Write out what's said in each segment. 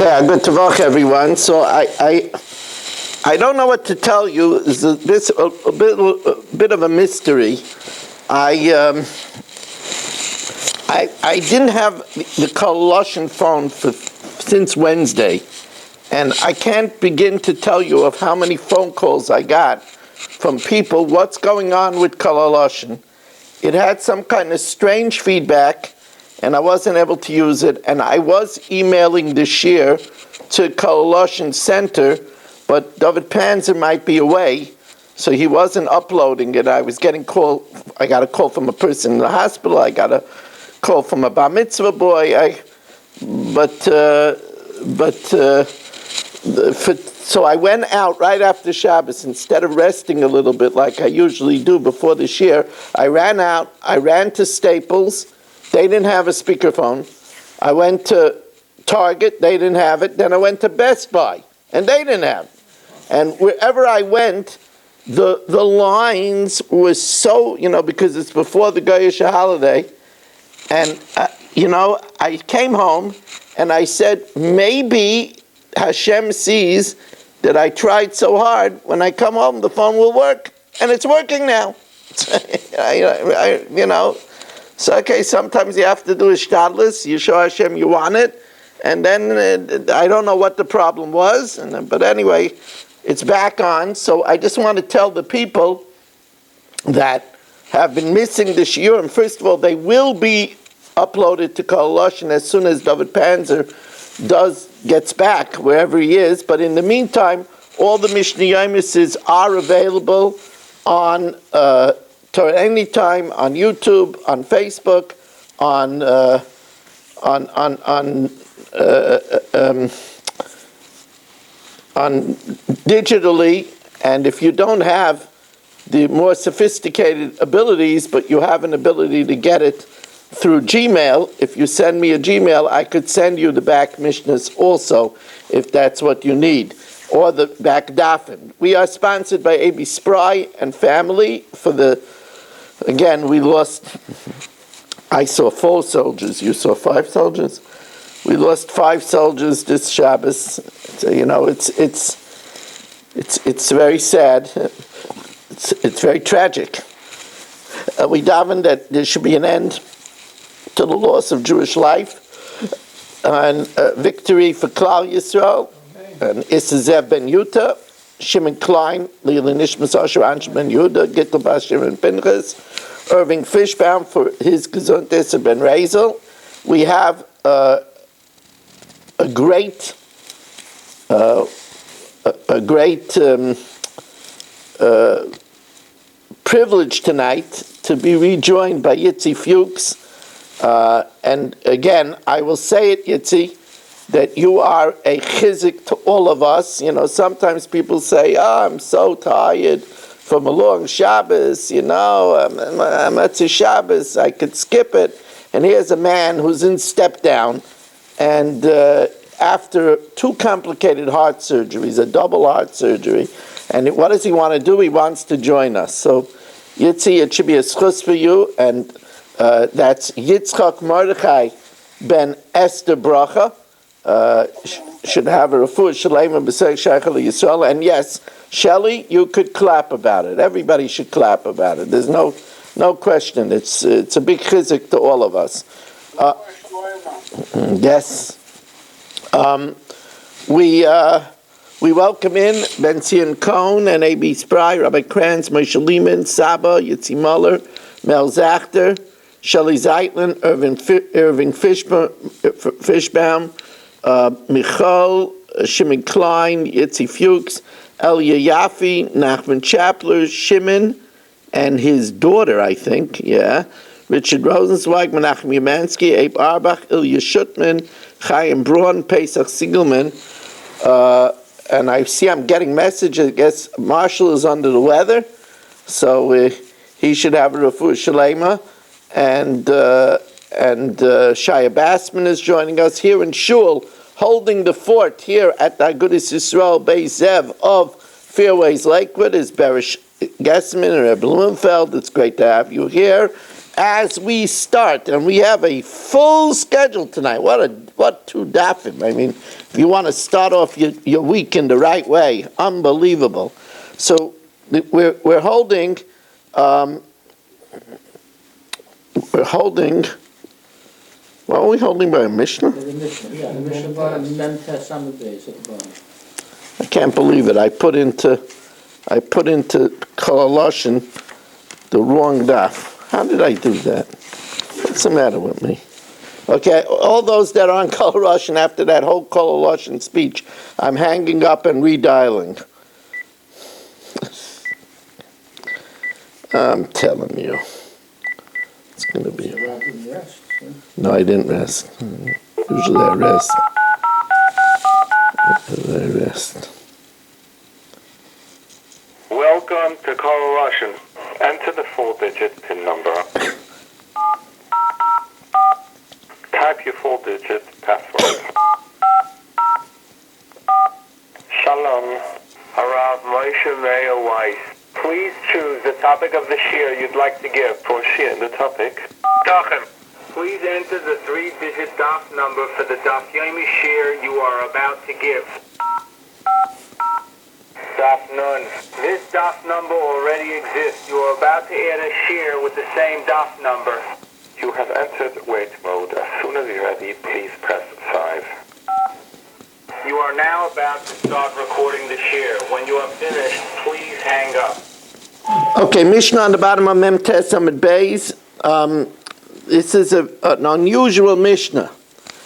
Okay, good to work, everyone. So I don't know what to tell you. It's a bit of a mystery. I didn't have the Colossian phone since Wednesday, and I can't begin to tell you of how many phone calls I got from people. What's going on with Colossian? It had some kind of strange feedback, and I wasn't able to use it. And I was emailing this year to Colossian Center, but David Panzer might be away, so he wasn't uploading it. I was getting I got a call from a person in the hospital. I got a call from a bar mitzvah boy. So I went out right after Shabbos. Instead of resting a little bit like I usually do before this year, I ran out. I ran to Staples. They didn't have a speakerphone. I went to Target. They didn't have it. Then I went to Best Buy, and they didn't have it. And wherever I went, the lines were so, because it's before the Goyish holiday. And, I came home, and I said, maybe Hashem sees that I tried so hard. When I come home, the phone will work, and it's working now. So, okay, sometimes you have to do a shtadlis. You show Hashem you want it, and then I don't know what the problem was, but anyway, it's back on. So I just want to tell the people that have been missing this year, and first of all, they will be uploaded to Colossian as soon as David Panzer gets back wherever he is. But in the meantime, all the Mishnah Yomises are available on anytime on YouTube, on Facebook, on digitally. And if you don't have the more sophisticated abilities, but you have an ability to get it through Gmail, if you send me a Gmail, I could send you the back Mishnahs also, if that's what you need, or the back Dafin. We are sponsored by A.B. Spry and family again, I saw 4 soldiers, you saw 5 soldiers? We lost 5 soldiers this Shabbos. So, it's very sad. It's very tragic. We daven that there should be an end to the loss of Jewish life, and victory for Klal Yisrael, and Issachar ben Yuta, Shimon Klein, Leila Nishmas Asher Anshe ben Yehuda, Gittel Bas Shimon Pinchas, Irving Fishbaum for his Gesundheit ben Rezel. We have a great privilege tonight to be rejoined by Yitzi Fuchs. And again, I will say it, Yitzi, that you are a chizik to all of us. Sometimes people say, I'm so tired from a long Shabbos, I'm at Shabbos, I could skip it. And here's a man who's in step down, and after 2 complicated heart surgeries, a double heart surgery, and what does he want to do? He wants to join us. So, Yitzi, it should be a schus for you, and that's Yitzchak Mordechai ben Esther Bracha. Should have a refuah shalema b'seich sheichel Yisrael. And yes, Shelley, you could clap about it. Everybody should clap about it. There's no question. It's a big chizik to all of us. Yes. We welcome in Ben Zion Cohn and A.B. Spry, Rabbi Kranz, Moshe Lehman, Saba, Yitzi Muller, Mel Zachter, Shelley Zeitlin, Irving Fishbaum, Michal, Shimon Klein, Yitzi Fuchs, Elia Yaffe, Nachman Chapler, Shimon, and his daughter, I think, Richard Rosenzweig, Menachem Yamansky, Abe Arbach, Ilya Shutman, Chaim Braun, Pesach Siegelman, and I see I'm getting messages. I guess Marshall is under the weather, so he should have a refuah shalema. And Shia Bassman is joining us here in Shul, holding the fort here at the Agudas Yisrael Beis Zev of Fairways Lakewood is Berish Gessman and Reb Blumenfeld. It's great to have you here. as we start, and we have a full schedule tonight. What two dafim? I mean, if you want to start off your week in the right way, unbelievable. So we're holding. What are we holding by a Mishnah? The Mishnah bottom, Memtes on the base at the bottom. I can't believe it. I put into Kololoshin the wrong daf. How did I do that? What's the matter with me? Okay, all those that are on Kololoshin after that whole Kololoshin speech, I'm hanging up and redialing. I'm telling you. It's going to be... No, I didn't rest. Usually I rest. Welcome to Call Russian. Enter the 4-digit PIN number. Type your 4-digit password. Shalom. Harav Moshe Meir Weiss. Please choose the topic of the shir you'd like to give. For shir, the topic. Tachem. Please enter the 3-digit daf number for the daf Yomi shir you are about to give. Daf Nun. This daf number already exists. You are about to add a shir with the same daf number. You have entered wait mode. As soon as you're ready, please press 5. You are now about to start recording the shir. When you are finished, please hang up. Okay, Mishnah on the bottom of Memtes Amid Beis. This is an unusual Mishnah.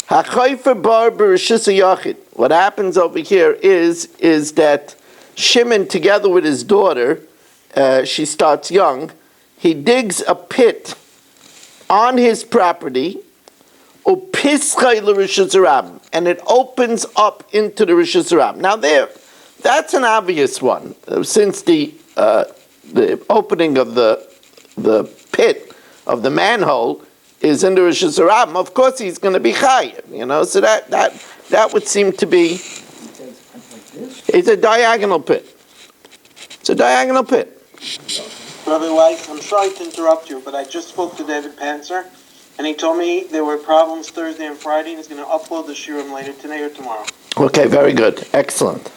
HaChayfer bar b'rishus hayachid. What happens over here is that Shimon, together with his daughter, she starts young, he digs a pit on his property, and it opens up into the Rishus Harabim. Now that's an obvious one, since the opening of the pit of the manhole is in the Rishus Harabim. Of course, he's going to be chayiv. So that would seem to be. It's a diagonal pit. It's a diagonal pit. Rabbi Weiss, I'm sorry to interrupt you, but I just spoke to David Panzer, and he told me there were problems Thursday and Friday, and he's going to upload the shiurim later today or tomorrow. Okay, very good. Excellent.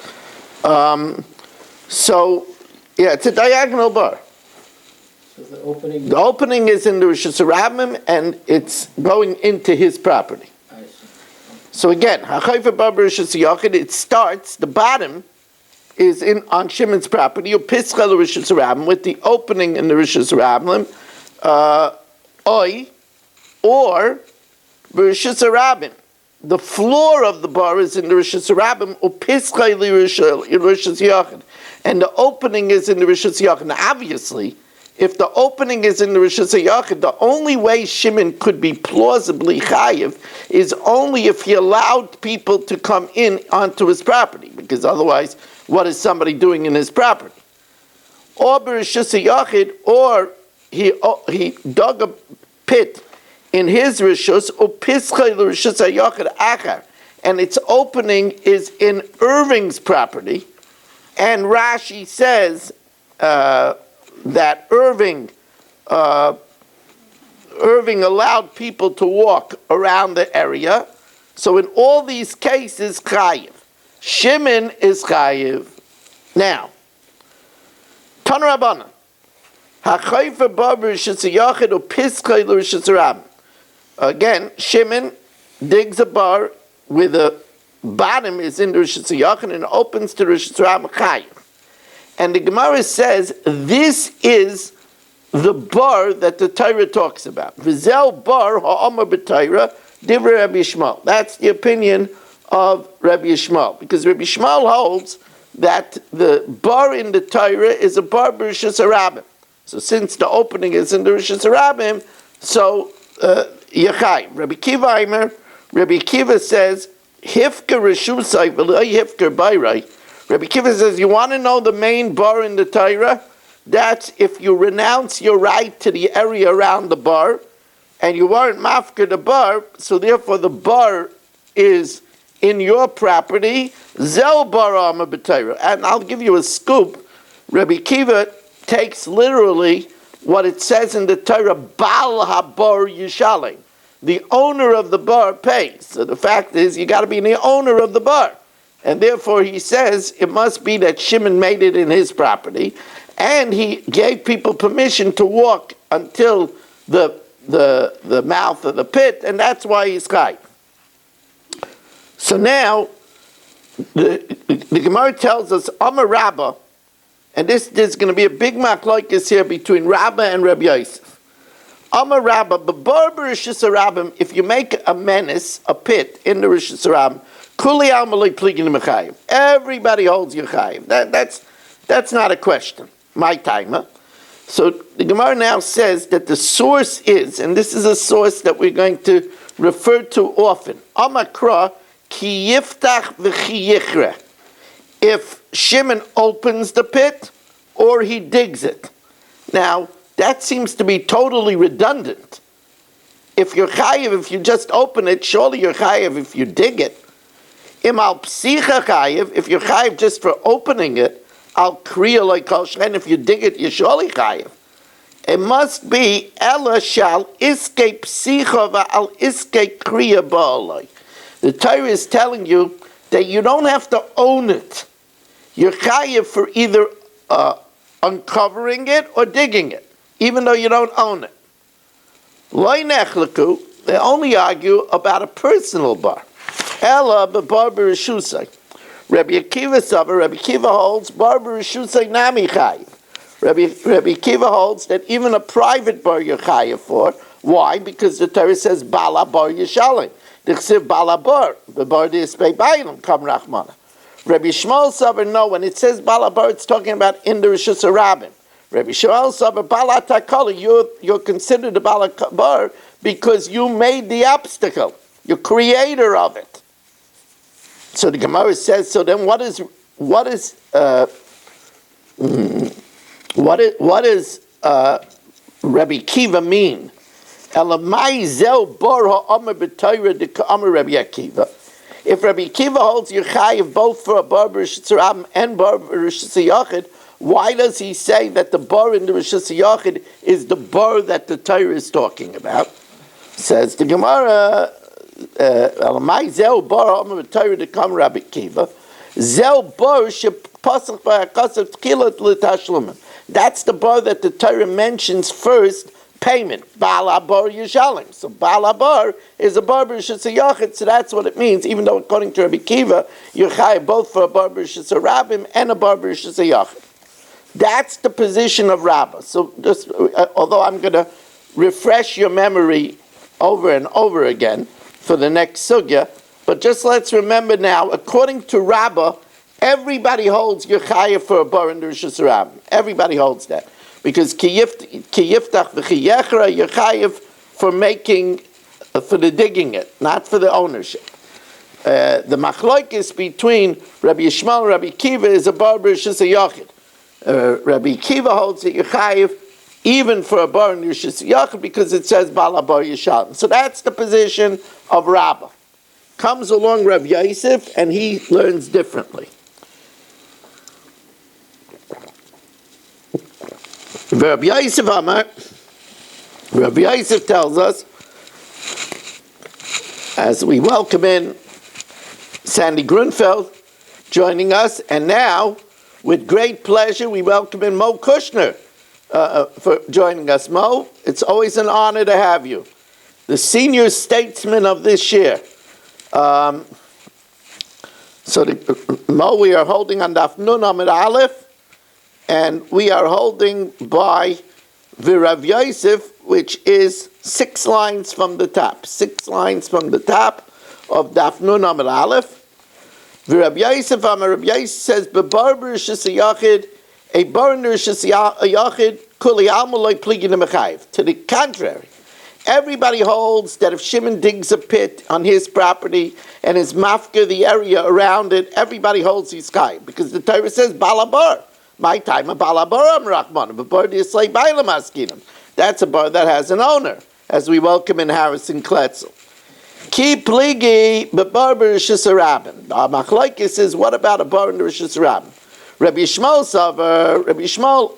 So, yeah, it's a diagonal bar. So the opening is in the Rishus Harabim, and it's going into his property. I see. So again, it starts, the bottom is on Shimon's property, with the opening in the Rishus Harabim, or Rishus Harabim. The floor of the bar is in the Rishus Harabim, and the opening is in the Rishus Yachid. Now, obviously, if the opening is in the Rishus Yachid, the only way Shimon could be plausibly chayiv is only if he allowed people to come in onto his property, because otherwise, what is somebody doing in his property? Or Rishus Yachid, or he dug a pit in his Rishus, and its opening is in Irving's property, and Rashi says that Irving allowed people to walk around the area. So in all these cases, chayiv. Shimon is chayiv. Now, Tan Rabbanan, hachayfer bar b'rishus hayachid u'piskay l'rishus harabim. Again, Shimon digs a bar with a bottom is in the Rishus Hayachid and opens to Rishus Harabim chayiv. And the Gemara says this is the bar that the Torah talks about. V'zel bar ha'amar b'Torah divrei Rabbi Yishmael. That's the opinion of Rabbi Yishmael, because Rabbi Yishmael holds that the bar in the Torah is a bar b'Rishus Harabim. So since the opening is in the Rishus Harabim, so Yachai. Rabbi Kiva says, Hifker Rishusai v'lo Hifker Bayrai. Rabbi Kiva says, you want to know the main bar in the Torah? That's if you renounce your right to the area around the bar, and you weren't mafker the bar, so therefore the bar is in your property. Zel bar ama b'Torah. And I'll give you a scoop. Rabbi Kiva takes literally what it says in the Torah, Bal Habar Yishalem. The owner of the bar pays. So the fact is, you got to be the owner of the bar. And therefore he says it must be that Shimon made it in his property, and he gave people permission to walk until the mouth of the pit, and that's why he's chayiv. So now, the Gemara tells us, Amar Rabbah, and there's going to be a big machlokes here between Rabbah and Rabbi Yosef. Amar Rabbah, B'bar b'Rishus Harabim, if you make a menace, a pit in the Rishus Harabim, Kuli Almalei Pligin Mechayiv. Everybody holds you chayiv. That's not a question. My timer. So the Gemara now says that the source is, and this is a source that we're going to refer to often. Amakra ki yiftach v'chi yichre. If Shimon opens the pit or he digs it. Now that seems to be totally redundant. If you're chayiv, if you just open it, surely you're chayiv if you dig it. Im al psicha chayiv, if you're chayiv just for opening it, al kriya like kol shechen, if you dig it, you're surely chayiv. It must be ela shal iske psicha va'al iske kriya ba'alai. The Torah is telling you that you don't have to own it. You're chayiv for either uncovering it or digging it, even though you don't own it. Loi nechleku, they only argue about a personal bar. Ella b'bar b'rishusay. Rabbi Akiva Sava, Rabbi Akiva holds bar b'rishusay nami chayiv. Rabbi Akiva holds that even a private bar you're chayiv for. Why? Because the Torah says bala bar yishalim. Dichsiv bala bar, the bar dispay bailam kam rachmana. Rabbi Shmuel Sava, no, when it says bala bar, it's talking about in the Rishus Harabim. Rabbi Shmuel Sava, bala takala, you're considered a bala bar because you made the obstacle. You're creator of it. So the Gemara says. So then, what is Rabbi Kiva mean? Elamai zel bar ha'amar b'Torah de'ka'amar Rabbi Akiva. If Rabbi Akiva holds your chayiv both for a bar b'Rishus Harabim and bar b'Rishus Yachid, why does he say that the bar in the Rishus Yachid is the bar that the Torah is talking about? Says the Gemara. My zel bar ha'amar b'Torah de'ka'amar Rabbi Akiva. Zel bar shepasach v'hakasav tchilat l'tashlumin. That's the bar that the Torah mentions first. Payment, Bala Bar Yishalim. So Bala Bar is a bar b'Rishus Yachid, so that's what it means. Even though according to Rabbi Kiva, you're chayav both for a bar b'Rishus Harabim and a bar b'Rishus Yachid. That's the position of Rabbah. So just, although I'm going to refresh your memory over and over again for the next sugya, but just let's remember now, according to Rabbah, everybody holds you're chayav for a bar in the Rishus Harabim. Everybody holds that. Because ki yiftach v'chi yechra, you're chayiv for making, for the digging it, not for the ownership. The machlokes between Rabbi Yishmael and Rabbi Kiva is a bar b'Rishus Yachid. Rabbi Kiva holds that you're chayiv even for a bar in Rishus Yachid because it says bala bar yishalim. So that's the position of Rabbah. Comes along Rav Yosef and he learns differently. Rabbi Yosef Amar, Rabbi Yosef tells us, as we welcome in Sandy Grunfeld joining us, and now, with great pleasure, we welcome in Mo Kushner for joining us. Mo, it's always an honor to have you. The senior statesman of this year. Mo, we are holding on Daf Nun Amid Aleph, and we are holding by V'Rav Yosef, which is 6 lines from the top. 6 lines from the top of Daf Nun Amid Aleph. V'Rav Yosef, Rav Yosef says, B'bar b'Rishus Yachid, a bar in Rishus Yachid, kuli alma lo pligin mechayiv. To the contrary, everybody holds that if Shimon digs a pit on his property and is mafka the area around it, everybody holds his chayiv. Because the Torah says, balabar. My time, a balabaram rachman, a bar dislay bailam askinim. That's a bar that has an owner, as we welcome in Harrison Kletzel. Ki pligi bebar b'Rishus Harabim. Machlokes is, what about a bar in the Rishus Harabim? Rabbi Yishmael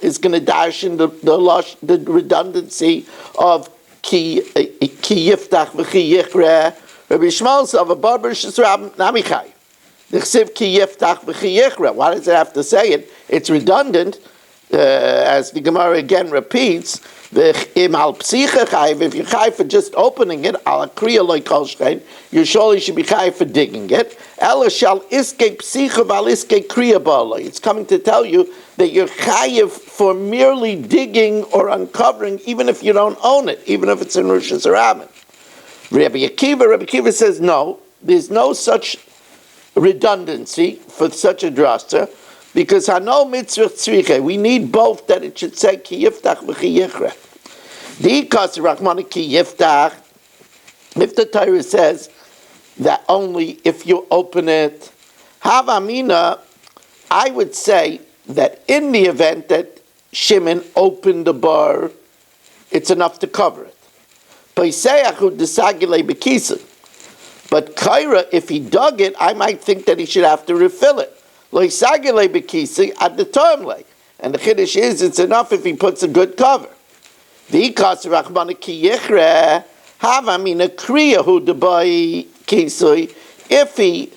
is going to dash in the redundancy of ki yiftach v'chi yichre. Rabbi Yishmael Sava barber shesrab namichai. Nechsiv ki yiftach v'chi yichre. Why does it have to say it? It's redundant, as the Gemara again repeats. Im al psicha chayv. If you're chayv for just opening it, al kriya loy kol shchein, you surely should be chayv for digging it. Ela shall iske psicha val iske kriya ba'aloi. It's coming to tell you that you're chayv for merely digging or uncovering, even if you don't own it, even if it's in Rosh Hashanah. Rabbi Akiva says no. There's no such redundancy for such a drasha. Because hano mitzvah tzriche, we need both that it should say ki yiftach v'chi yichre. The ikas rachmana ki yiftach, if the Torah says that only if you open it, havamina, I would say that in the event that Shimon opened the bar, it's enough to cover it. But Kaira, if he dug it, I might think that he should have to refill it. And the chiddush is it's enough if he puts a good cover. The ikas rachmana ki yichre havamina kriya hu debai kisui. If he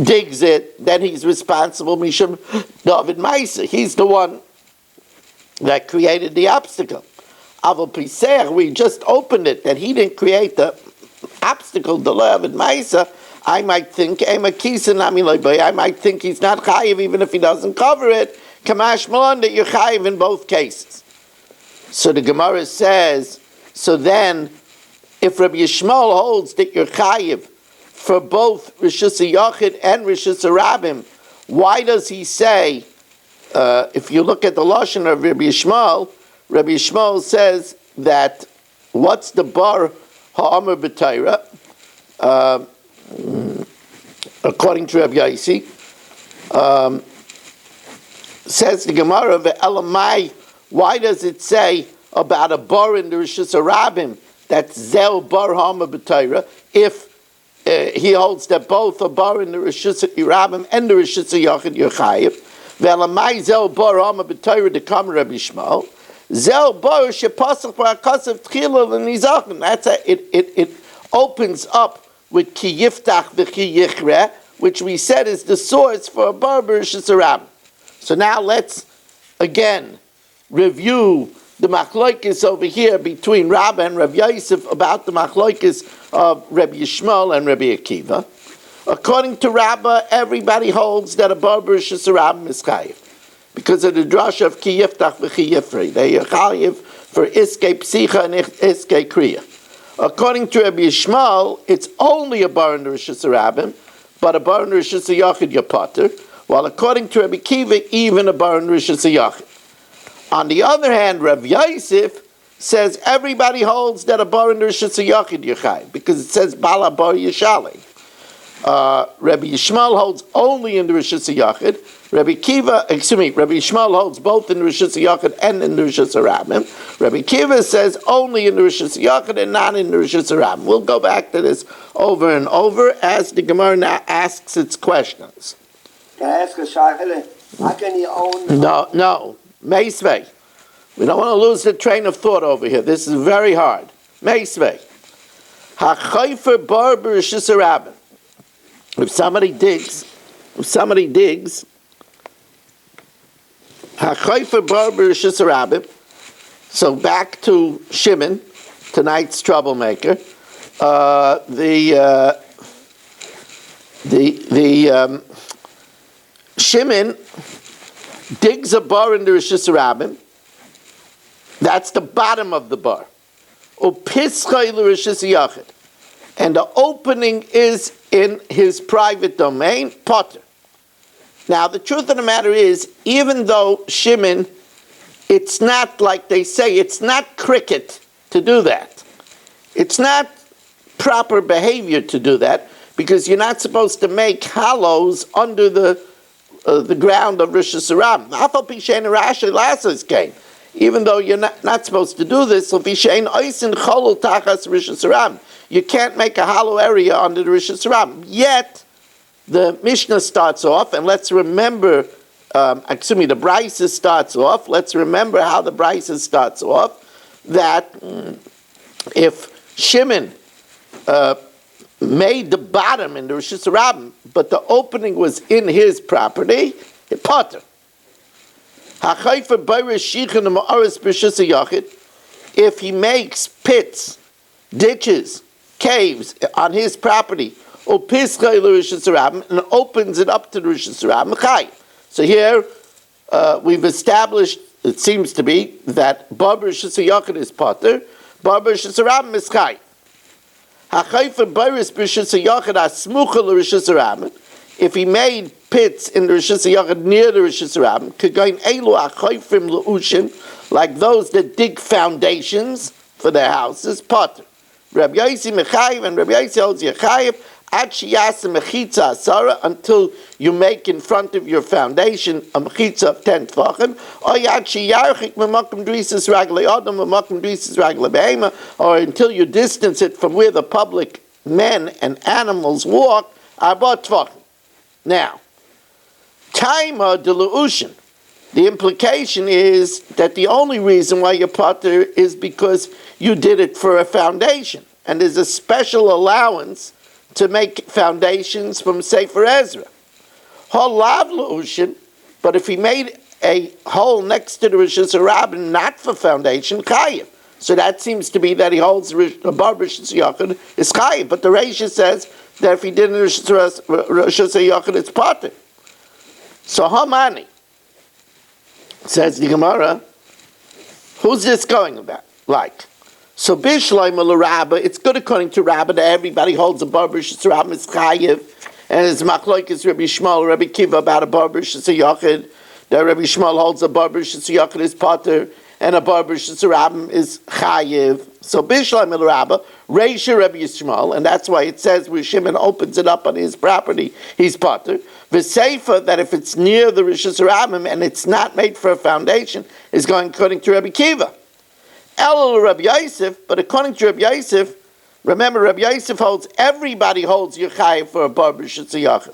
digs it, then he's responsible. Mishum David Maisa. He's the one that created the obstacle. Aval piser, we just opened it. That he didn't create the obstacle. The David Maisa. I might think I might think he's not chayiv even if he doesn't cover it. Kamash Malon that you're chayiv in both cases. So the Gemara says, so then if Rabbi Yishmael holds that you're chayiv for both Rishus HaYachid and Rishus HaRabim, why does he say, if you look at the lashon of Rabbi Yishmael says that what's the bar ha'amar b'Torah? According to Rabbi Yaisi, says the Gemara of Elamai, why does it say about a bar in the Rishus HaRabim that's Zel bar hama b'Torah if he holds that both a bar in the Rishus HaRabim and the Rishus HaYachid Yechayev? Ve'elamai Zel bar hama b'Torah dekam Rabbi Yishmael Zel bar shepasach b'akasav tchila l'nizachim. That's it opens up with ki yiftach v'ki yichre, which we said is the source for a bar b'Rishus HaRabim. So now let's again review the machlokes over here between Rabba and Rabbi Yosef about the machlokes of Rabbi Yishmael and Rabbi Akiva. According to Rabba, everybody holds that a bar b'Rishus HaRabim is chayiv because of the drasha of ki yiftach v'ki yifrei. They are chayiv for iskei psicha and iskei kriya. According to Rabbi Yishmael, it's only a bar in the Rishus HaRabim, but a bar in the Rishus HaYachid Yapater, while according to Rabbi Akiva, even a bar in the Rishus HaYachid. On the other hand, Rav Yosef says everybody holds that a bar in the Rishus HaYachid Yachai, because it says Bala bar Yishali. Rabbi Yishmael holds only in the Rishus HaYachid. Rabbi Yishmael holds both in the Rishus HaYachid and in the Rishus HaRabim. Rabbi Akiva says only in the Rishus HaYachid and not in the Rishus HaRabim. We'll go back to this over and over as the Gemara now asks its questions. Can I ask a shayla? How can you own? No. Meisvei. We don't want to lose the train of thought over here. This is very hard. Meisvei. Ha-chayfer bar b'Rishus HaRabim. If somebody digs, ha-chayfer bar b'Rishus HaRabim. So back to Shimon, tonight's troublemaker. Shimon digs a bar in the Rishus HaRabim. That's the bottom of the bar. Upischai l'Rishus HaYachid. And the opening is in his private domain, Potter. Now, the truth of the matter is, even though Shimon, it's not like they say, it's not cricket to do that. It's not proper behavior to do that, because you're not supposed to make hollows under the ground of Rishus HaRabim. Even though you're not supposed to do this, you can't make a hollow area under the Rishus HaRabim. Yet, the Mishnah starts off, and let's remember the Brisa starts off. Let's remember how the Brisa starts off. That if Shimon made the bottom in the Rosh Hashanah, but the opening was in his property, it potter. If he makes pits, ditches, caves on his property, and opens it up to the Rosh Hashanah, so here we've established, it seems to be, that Bar Rosh Hashanah is potter, Bar Rosh Hashanah is chai. If he made pits in the Rosh Hashanah near the Rosh Hashanah, like those that dig foundations for their houses, potter. Rabbi Yossi mechayiv, and Rabbi Yossi holds yechayiv until you make in front of your foundation a mechitza of 10 tefachim, or until you distance it from where the public men and animals walk, about tefachim. Now, taima de le'ushin. The implication is that the only reason why you're potter is because you did it for a foundation, and there's a special allowance to make foundations from Sefer Ezra. Holav le'ushin, but if he made a hole next to the Rosh Hashanah not for foundation, chayiv. So that seems to be that he holds the Bar Rosh Hashanah is chayiv. But the Reisha says that if he did Rosh Hashanah, it's potter. So Hamani, says the Gemara, who's this going about? Like, so Bishloim Rabba, it's good according to Rabba that everybody holds a Bar Rosh Hashanah is chayiv, and it's machlokes Rabbi Shmuel, Rabbi Kiva about a Bar Rosh Hashanah, that Rabbi Shmuel holds a Bar Rosh Hashanah is potter, and a Bar Rosh Hashanah is chayiv. So Bishloim Rabba, Reisha Rabbi Shmuel, and that's why it says where Shimon opens it up on his property, he's potter. V'seifa, that if it's near the Rosh Hashanah and it's not made for a foundation, is going according to Rabbi Kiva. El Rabbi Yosef, but according to Rabbi Yosef, remember Rabbi Yosef holds, everybody holds Yechayev for a Bar Rosh Hashanah.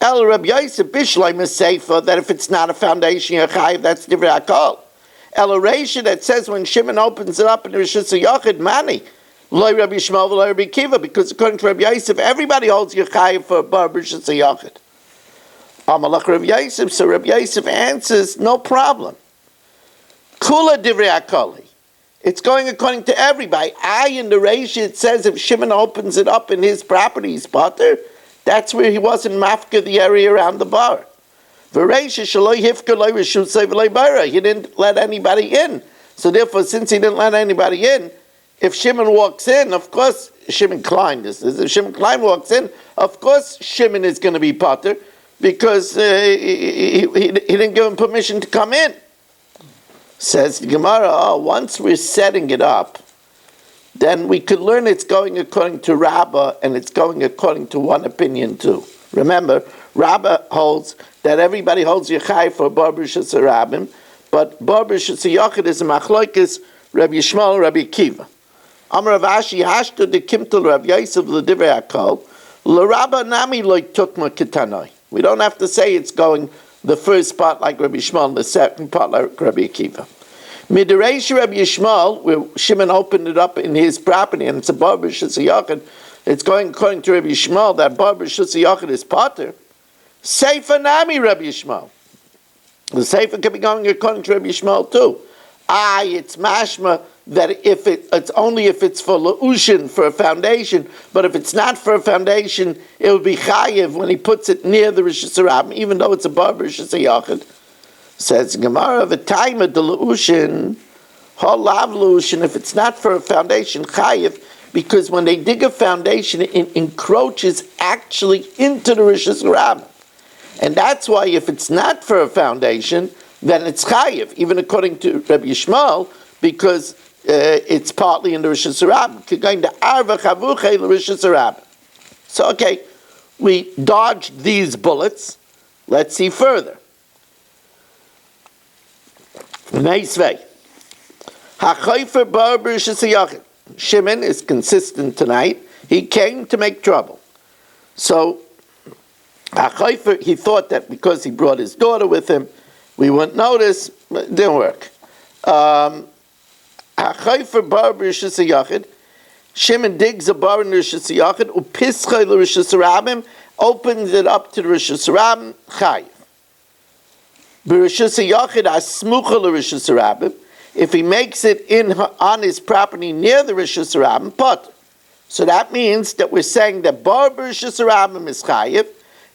El Rabbi Yosef Bishleim is seifa, that if it's not a foundation Yechayev, that's Divrei HaKol. El Reisha, that says when Shimon opens it up in the Rosh Hashanah, mani. Lo Rabbi Shmuel, lo Rabbi Kiva, because according to Rabbi Yosef, everybody holds Yechayev for a Bar Rosh Hashanah. Amalach Rabbi Yosef, so Rabbi Yosef answers, no problem. Kula Divrei HaKol. It's going according to everybody. In the Reisha, it says if Shimon opens it up in his property, he's potter. That's where he wasn't mafka, the area around the bar. He didn't let anybody in. So therefore, since he didn't let anybody in, if Shimon walks in, of course, Shimon Klein, if Shimon Klein walks in, of course Shimon is going to be potter, because he didn't give him permission to come in. Says the Gemara, once we're setting it up, then we could learn it's going according to Rabbah, and it's going according to one opinion too. Remember, Rabbah holds that everybody holds Yechai for Bar Rosh Hashanah, but Bar Rosh Hashanah is a machlokes Rabbi Yishmael, Rabbi Kiva. Amar Rav Ashi hashtu de kimtel Rabbi Yosef l'divrei HaKol l'Rabbah nami lo tukma ketanoi. We don't have to say it's going the first part like Rabbi Yishmael, the second part like Rabbi Akiva. Midrash Rabbi Yishmael, where Shimon opened it up in his property, and it's a Bar Rosh Hashanah, it's going according to Rabbi Yishmael that Bar Rosh Hashanah is potter. Seifa nami Rabbi Yishmael. The Seifa can be going according to Rabbi Yishmael too. It's mashma that if it's only if it's for le'ushin, for a foundation, but if it's not for a foundation, it will be chayiv when he puts it near the Rosh Hashanah, even though it's a Bar Rosh Hashanah. Says Gemara, the time of the le'ushin, halav le'ushin, if it's not for a foundation, chayiv, because when they dig a foundation, it encroaches actually into the Rosh Hashanah. And that's why if it's not for a foundation, then it's chayiv, even according to Rabbi Yishmael, because it's partly in the Rosh Hashanah. Going to arva chavuche the Rosh Hashanah. So okay, we dodged these bullets. Let's see further. Neisvei hachofer bar Rosh Hashanah. Shimon is consistent tonight. He came to make trouble. So He thought that because he brought his daughter with him, we wouldn't notice. But it didn't work. Shimon digs a bar in Rishus Yachid, upischay l'Rishus Rabim, opens it up to the Rishus Rabim, chayiv. B'Rishus Yachid asmucha l'Rishus Rabim, if he makes it on his property near the Rishus Rabim, pot. So that means that we're saying that bar b'Rishus Rabim is chayiv,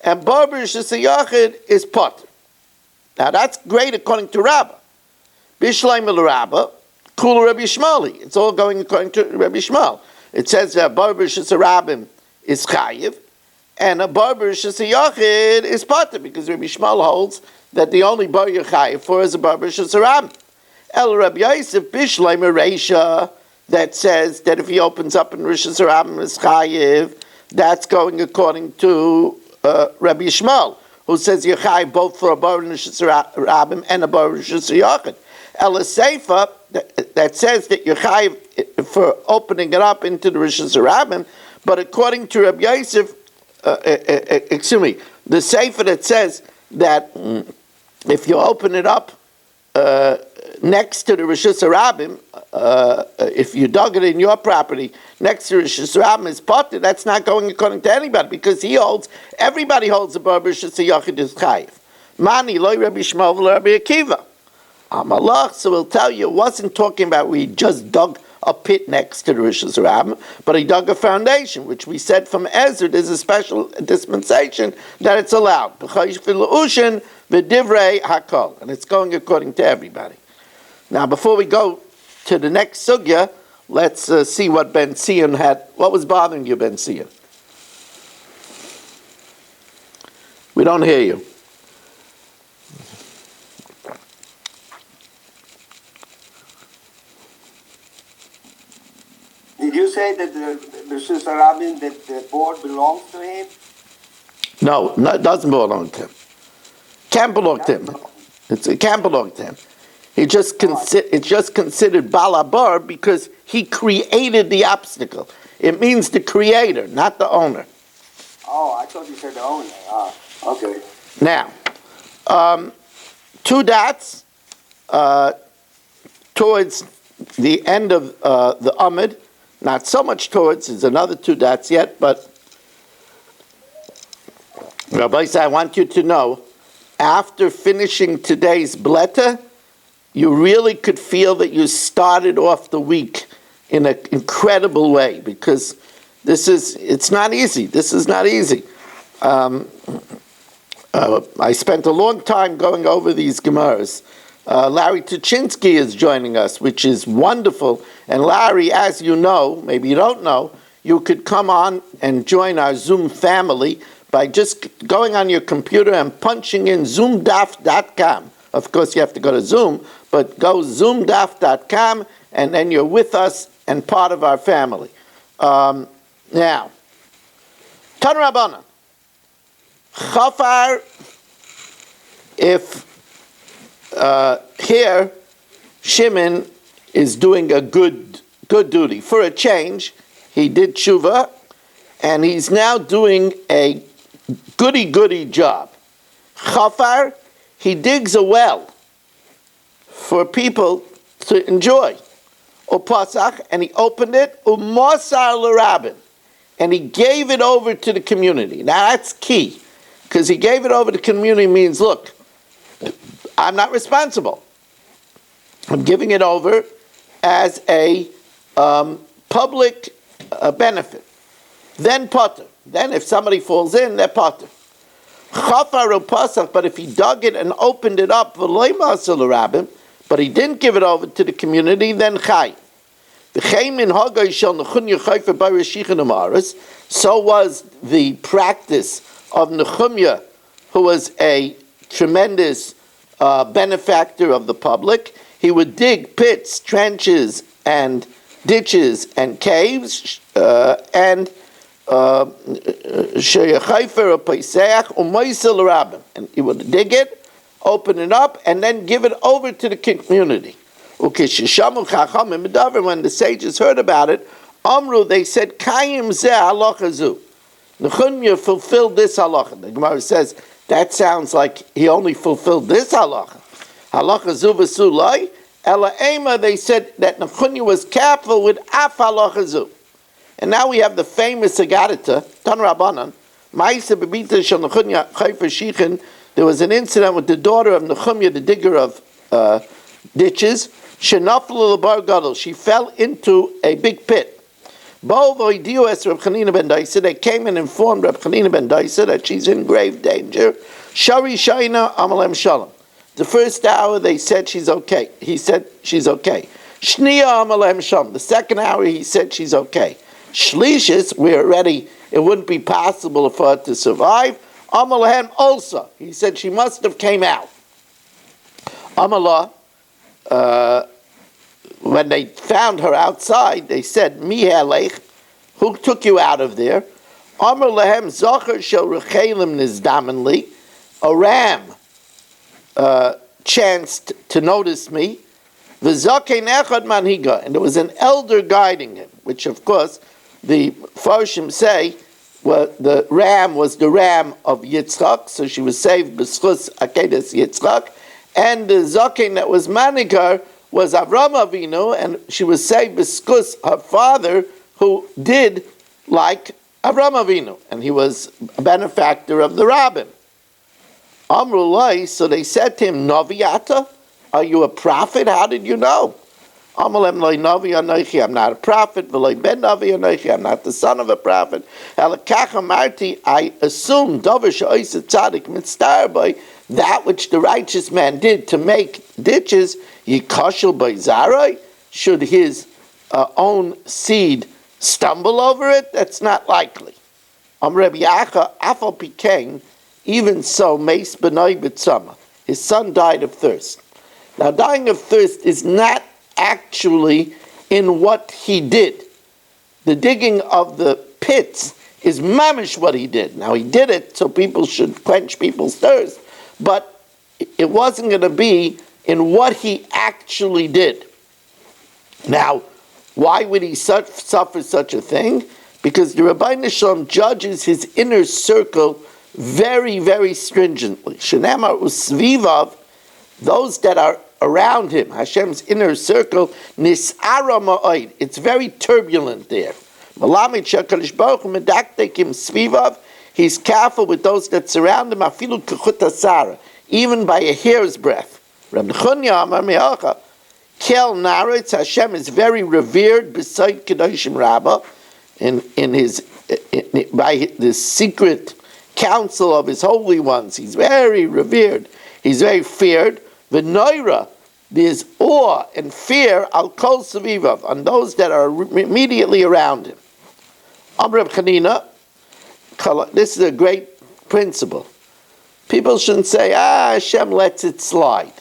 and bar b'Rishus Yachid is pot. Now that's great according to Rabbah. Bishleim el-Rabbah, Kul Rabbi Shmali. It's all going according to Rabbi Shmuel. It says that bar b'Rishus Rabim is chayiv, and a bar b'Rishus Yachid is potter, because Rabbi Shmuel holds that the only bar you're chayiv for is a bar b'Rishus Rabim. El Rabbi Yosef Bishleim Reisha, that says that if he opens up in Rishus Rabim is chayiv, that's going according to Rabbi Shmuel, who says you're chayiv both for a bar b'Rishus Rabim and a bar b'Rishus Yachid. El Seifa, that says that you're chayiv for opening it up into the Rishus Rabim, but according to Rabbi Yosef, excuse me, the Seifa that says that if you open it up next to the Rishus Rabim, if you dug it in your property next to Rishus Rabim is potter, that's not going according to anybody, because everybody holds the bar Rishus Yachid is chayiv. Mani loy Rabbi Shmuel v'lo Rabbi Akiva. Amalach, so we'll tell you, it wasn't talking about where he just dug a pit next to the Rishus Rabim, but he dug a foundation, which we said from Ezra, there's a special dispensation that it's allowed. And it's going according to everybody. Now, before we go to the next sugya, let's see what Ben Sion had. What was bothering you, Ben Sion? We don't hear you. Did you say that the Rishus Rabim, that the board belongs to him? No, it doesn't belong to him. Can't belong to him. It can't belong to him. It's just considered balabar because he created the obstacle. It means the creator, not the owner. Oh, I thought you said the owner. Okay. Now, 2 dots towards the end of the Amud. Not so much towards, there's another 2 dots yet, but Rabbi said, I want you to know, after finishing today's bleta, you really could feel that you started off the week in an incredible way, because it's not easy. This is not easy. I spent a long time going over these Gemaras. Larry Tuchinski is joining us, which is wonderful. And Larry, as you know, maybe you don't know, you could come on and join our Zoom family by just going on your computer and punching in zoomdaf.com. Of course, you have to go to Zoom, but go zoomdaf.com, and then you're with us and part of our family. Now, Tan Rabbana, Chafar, if here Shimon is doing a good duty. For a change, he did tshuva, and he's now doing a goody job. Chafar, he digs a well for people to enjoy. Upasach, and he opened it, umosar l'rabin, and he gave it over to the community. Now that's key, because he gave it over to the community means, look, I'm not responsible. I'm giving it over as a public benefit. Then potter. Then if somebody falls in, they're potter. Chafar upasach, but if he dug it and opened it up, but he didn't give it over to the community, then chay. So was the practice of Nechumya, who was a tremendous benefactor of the public. He would dig pits, trenches, and ditches and caves, and he would dig it, open it up, and then give it over to the community. When the sages heard about it, Amru, they said, Kayim zeh halacha zu. Nechunya fulfilled this halacha. The Gemara says, that sounds like he only fulfilled this halacha. Halacha zu v'su lai, ela ema, they said that Nechunya was careful with af halacha zu. And now we have the famous Agadita, Tan Rabbanan, Ma'isa bebita shel Nechunya chayfer shichin. There was an incident with the daughter of Nechunya, the digger of ditches. Shenaflu l'bar gadol. She fell into a big pit. Bo v'oidiu es Reb Chanina ben Daisa. They came and informed Reb Chanina ben Daisa that she's in grave danger. Shari shayna amalem shalom. The first hour they said she's okay. He said she's okay. Shniya amalem shalom. The second hour he said she's okay. Shlishis, we're ready. It wouldn't be possible for her to survive. Amalahem also. He said she must have came out. Amalah, when they found her outside, they said, Mi helech, who took you out of there? Amalahem zocher shel rechelim nizdamenli. A ram chanced to notice me. V'zokein echad manhiga. And there was an elder guiding him, which of course the Farshim say, well, the ram was the ram of Yitzchak, so she was saved b'schus akedes Yitzchak, and the zaken that was manigar was Avram Avinu, and she was saved b'schus her father, who did like Avram Avinu, and he was a benefactor of the rabbin. Amrulai, so they said to him, Noviata, are you a prophet? How did you know? Amalem loy Navi Anochi, I'm not a prophet. V'loy ben Navi Anochi, I'm not the son of a prophet. Elakach amarti, I assume Dover she'oiseh tzadik mitztar by that which the righteous man did to make ditches. Yikashel by Zarai, should his own seed stumble over it? That's not likely. Rabbi Yacha afal pikein, even so, meis b'noi b'tzama. His son died of thirst. Now, dying of thirst is not actually in what he did. The digging of the pits is mamish what he did. Now he did it so people should quench people's thirst, but it wasn't going to be in what he actually did. Now, why would he suffer such a thing? Because the Rabbi Nishlam judges his inner circle very, very stringently. Shenamar usvivav, those that are around him, Hashem's inner circle, nis'ara ma'oid. It's very turbulent there. Malamid shakalish baruch medaktekim svivav. He's careful with those that surround him. Afilu kechut asara, even by a hair's breadth. Reb Nechunya Amar Me'acha, Kel Naretz, Hashem is very revered beside Kedoshim Rabbah, by the secret council of his holy ones. He's very revered. He's very feared. V'noira, there's awe and fear al kol savivav, on those that are immediately around him. Amr Chanina, this is a great principle. People shouldn't say, Hashem lets it slide.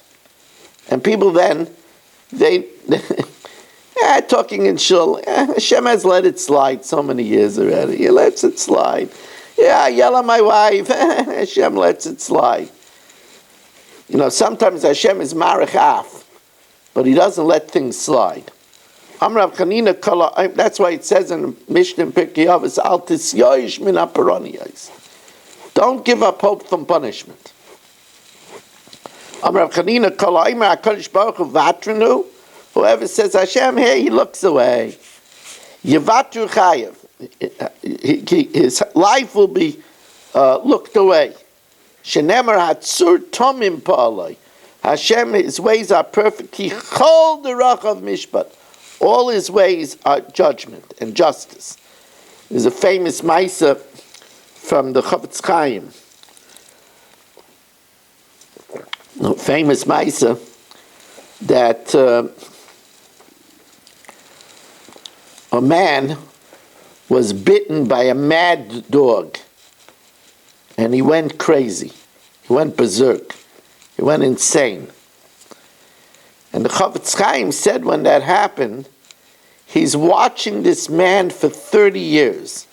And people then, talking in shul, Hashem has let it slide so many years already. He lets it slide. Yeah, I yell at my wife, Hashem lets it slide. You know, sometimes Hashem is marachaf, but He doesn't let things slide. Amrav Chanina Kala. That's why it says in Mishnah Pirkei Avos, Al tisyoyish min haperoniyos. Don't give up hope from punishment. Amrav Chanina Kala. Imer Hakadosh Baruch Hu vatrinu. Whoever says Hashem here, he looks away. Yevatru chayev. His life will be looked away. Shenemer hatzur tomim pa'aloi. Hashem, His ways are perfect. He chol derachav mishpat. All His ways are judgment and justice. There's a famous Maisa from the Chavetz Chaim. Famous Maisa that a man was bitten by a mad dog. And he went crazy. He went berserk. He went insane. And the Chavetz Chaim said when that happened, he's watching this man for 30 years.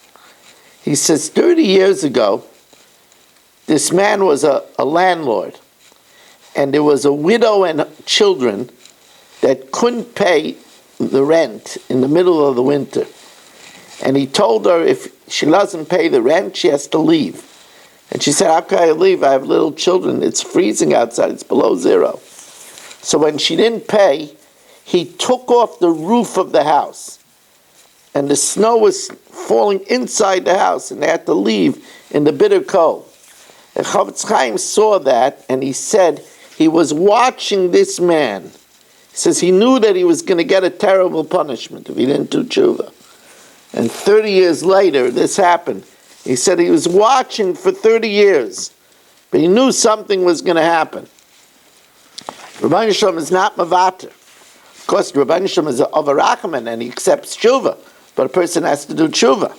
He says 30 years ago, this man was a landlord. And there was a widow and children that couldn't pay the rent in the middle of the winter. And he told her, if she doesn't pay the rent, she has to leave. And she said, how can I leave? I have little children. It's freezing outside. It's below zero. So when she didn't pay, he took off the roof of the house. And the snow was falling inside the house, and they had to leave in the bitter cold. And Chavetz Chaim saw that, and he said he was watching this man. He says he knew that he was going to get a terrible punishment if he didn't do tshuva. And 30 years later, this happened. He said he was watching for 30 years, but he knew something was going to happen. Rabbi Shalom is not mavater. Of course, Rabbi Shalom is of a rachamim, and he accepts tshuva, but a person has to do tshuva.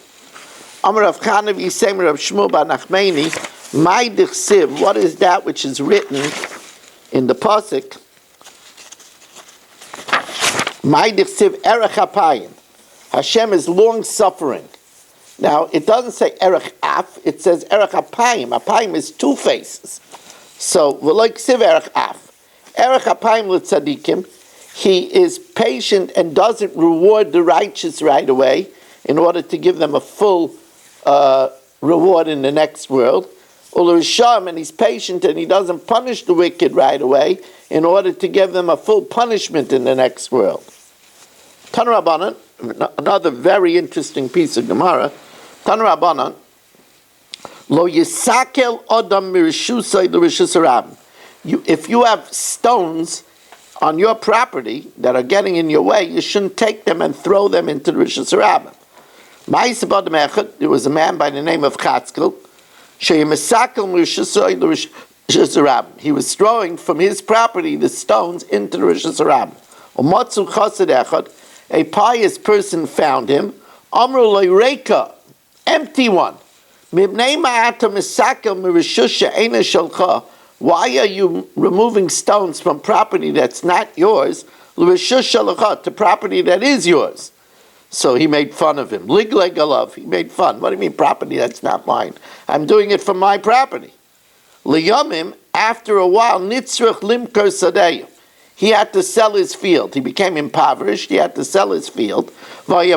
Amar Rav Chanav Yisem Rav Shmuel Bar Nachmani, my dichsiv, what is that which is written in the pasuk? My dichsiv erech hapayim. Hashem is long suffing. Now it doesn't say erech af; it says erech hapayim. Hapayim is two faces. So v'lo ksiv erech af. Erech hapayim l'tzadikim. He is patient and doesn't reward the righteous right away in order to give them a full reward in the next world. Ulurisham, and he's patient and he doesn't punish the wicked right away in order to give them a full punishment in the next world. Tan Rabbanan, another very interesting piece of Gemara. Tan Rabbanan, lo yisakel odam mirishusay l'rishus harabim. If you have stones on your property that are getting in your way, you shouldn't take them and throw them into the rishus harabim. There was a man by the name of Chatzkel. He was throwing from his property the stones into the rishus harabim. A pious person found him. Empty one. Why are you removing stones from property that's not yours to property that is yours? So he made fun of him. Lig leg alav. He made fun. What do you mean property that's not mine? I'm doing it for my property. Liyomim, after a while, nitzrach limkar sadeyu. He had to sell his field. He became impoverished. He had to sell his field. And he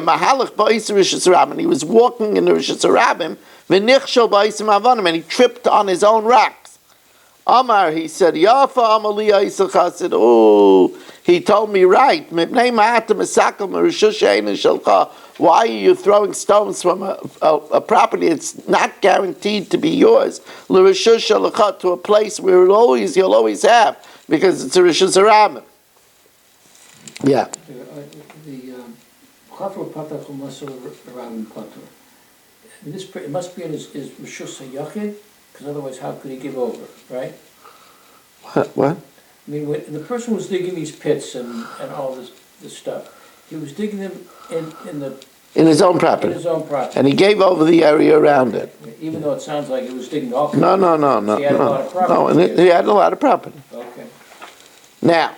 was walking in the Rishus Harabim, and he tripped on his own rocks. Amar, he said, Yafa Amalia Isach said, oh, he told me right. Why are you throwing stones from a property that's not guaranteed to be yours to a place where you'll always have, because it's a Rishus Harabim. Yeah. The Chafer Patach Umasol Harabim Patur. It must be in his Rishus HaYachid, because otherwise how could he give over, right? What? I mean, when the person was digging these pits and all this stuff, he was digging them in his own property. In his own property. And he gave over the area around it. Even though it sounds like he was digging off. No. He had a lot of property. No, and he had a lot of property. Okay. Now,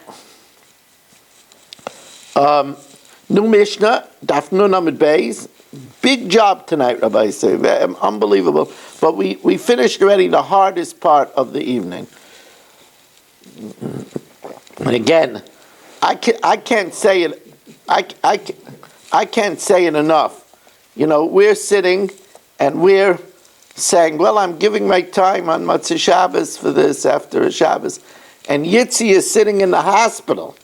new Mishnah, Daf Nun Amud Beis. Big job tonight, Rabbi say, unbelievable. But we finished already the hardest part of the evening. And again, I can't say it. I can't say it enough. You know, we're sitting and we're saying, well, I'm giving my time on Matzah Shabbos for this after Shabbos. And Yitzi is sitting in the hospital.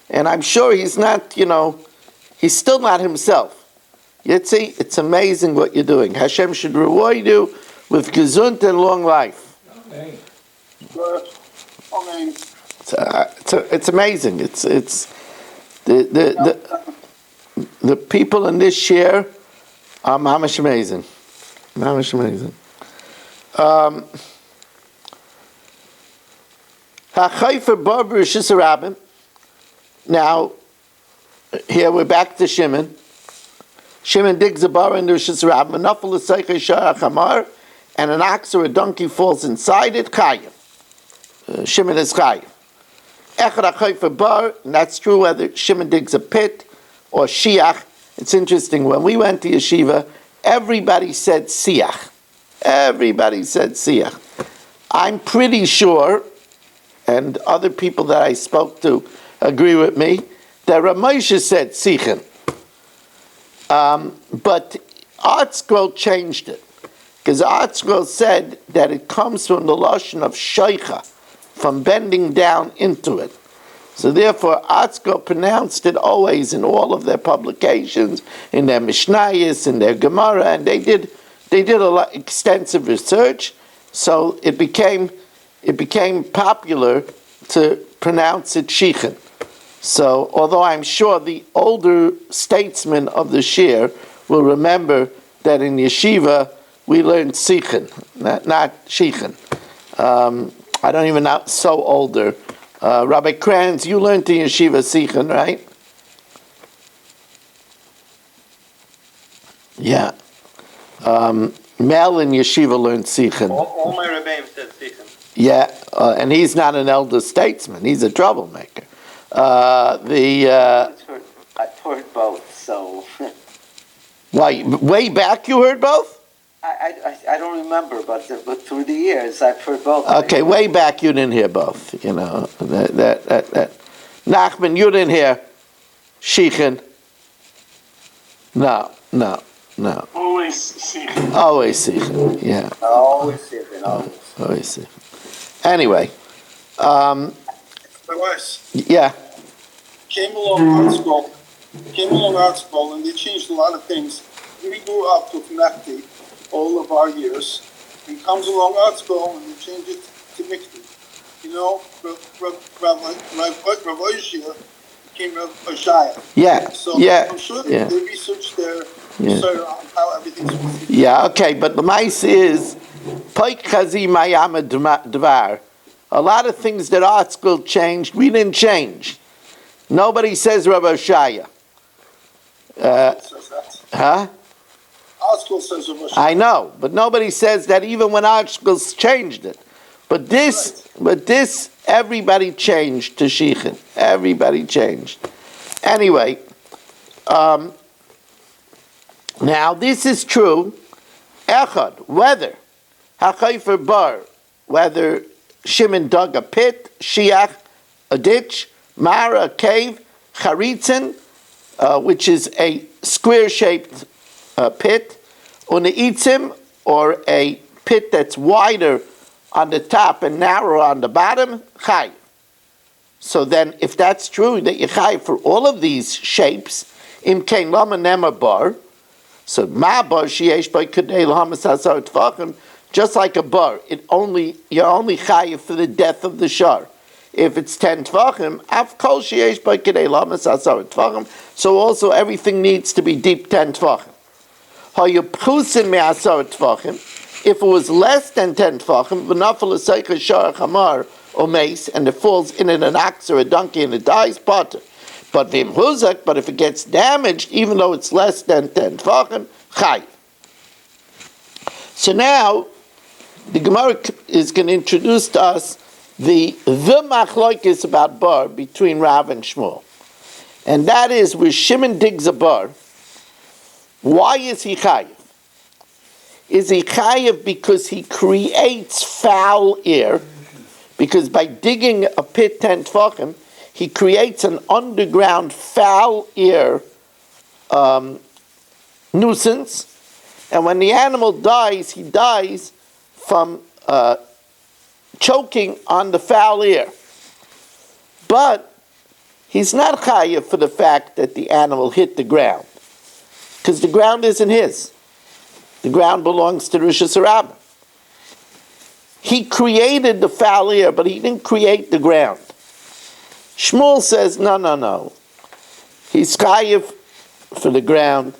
And I'm sure he's not, he's still not himself. Yitzi, it's amazing what you're doing. Hashem should reward you with gesund and long life. Okay. It's amazing. It's the people in this share are mamish amazing. Mamish amazing. Now, here we're back to Shimon. Shimon digs a bar in the Rishus Harabim, and an ox or a donkey falls inside it. Chayim. Shimon is chayim. And that's true whether Shimon digs a pit or shiach. It's interesting, when we went to yeshiva, everybody said siach. Everybody said siach. I'm pretty sure, and other people that I spoke to agree with me, that Rav Moshe said sichen. But Art Scroll changed it. Because Art Scroll said that it comes from the lashon of shaycha, from bending down into it. So therefore, Art Scroll pronounced it always in all of their publications, in their Mishnayos, in their Gemara, and they did a lot extensive research. So it became popular to pronounce it Shichin. So although I'm sure the older statesmen of the Shir will remember that in yeshiva we learned Sichin, not Shichin. I don't even know, so older. Rabbi Kranz, you learned in yeshiva Sichin, right? Yeah. Mel in yeshiva learned Sichin. All my rebbeim said Sichin. Yeah, and he's not an elder statesman. He's a troublemaker. I've heard both, so. Why, way back you heard both? I don't remember, but through the years I've heard both. Okay, way back you didn't hear both. You know that. Nachman, you didn't hear Shichin. No. Always Sichin. Always Sichin. Yeah. Always Sichin, Always Sichin. Anyway. My wife Yeah. came along art school, and they changed a lot of things. We grew up with Mechti all of our years. He comes along art school and they change it to Mechti. You know, Rav Oishia became Rav Oshaya. Yeah. So Yeah. I'm sure Yeah. they researched their research on how everything's supposed to be. Yeah, okay, but the mice is Paik Chazi Mayama Dvar. A lot of things that art school changed, we didn't change. Nobody says Rabbi Shaya. It says that. Huh? Art school says Rav Oshia. I know, but nobody says that even when art schools changed it. But this, everybody changed to Shichin. Everybody changed. Anyway, now this is true. Echad, whether Hachayfer Bar, whether Shimon dug a pit, Shiach, a ditch, Mara, a cave, Charitzin, which is a square-shaped pit, Uneitzim, or a pit that's wider on the top and narrower on the bottom, Chay. So then, if that's true, that you Chay for all of these shapes, Im Kein Lama Nema Bar, so Ma Bar Sheyesh By Kadei Lahamas Hasar Tvachim, just like a bar, you're only chayiv for the death of the shar. If it's 10 tvachim, af kol sheyesh by kedei lamas asar tvachim. So also everything needs to be deep 10 tvachim. Hayu pchusin me asar tvachim. If it was less than 10 tvachim, v'nafel asaycha shar chamar or mace, and it falls in an ox or a donkey and it dies, potter. But v'im huzak, but if it gets damaged, even though it's less than 10 tvachim, chayiv. So now, the Gemara is going to introduce to us the machloikis about bar between Rav and Shmuel. And that is where Shimon digs a bar. Why is he chayiv? Is he chayiv because he creates foul air? Because by digging a pit 10 tefachim, he creates an underground foul air nuisance. And when the animal dies, he dies from choking on the foul air. But he's not chayiv for the fact that the animal hit the ground, because the ground isn't his. The ground belongs to Rosh Hashanah. He created the foul air, but he didn't create the ground. Shmuel says, no. He's chayiv for the ground.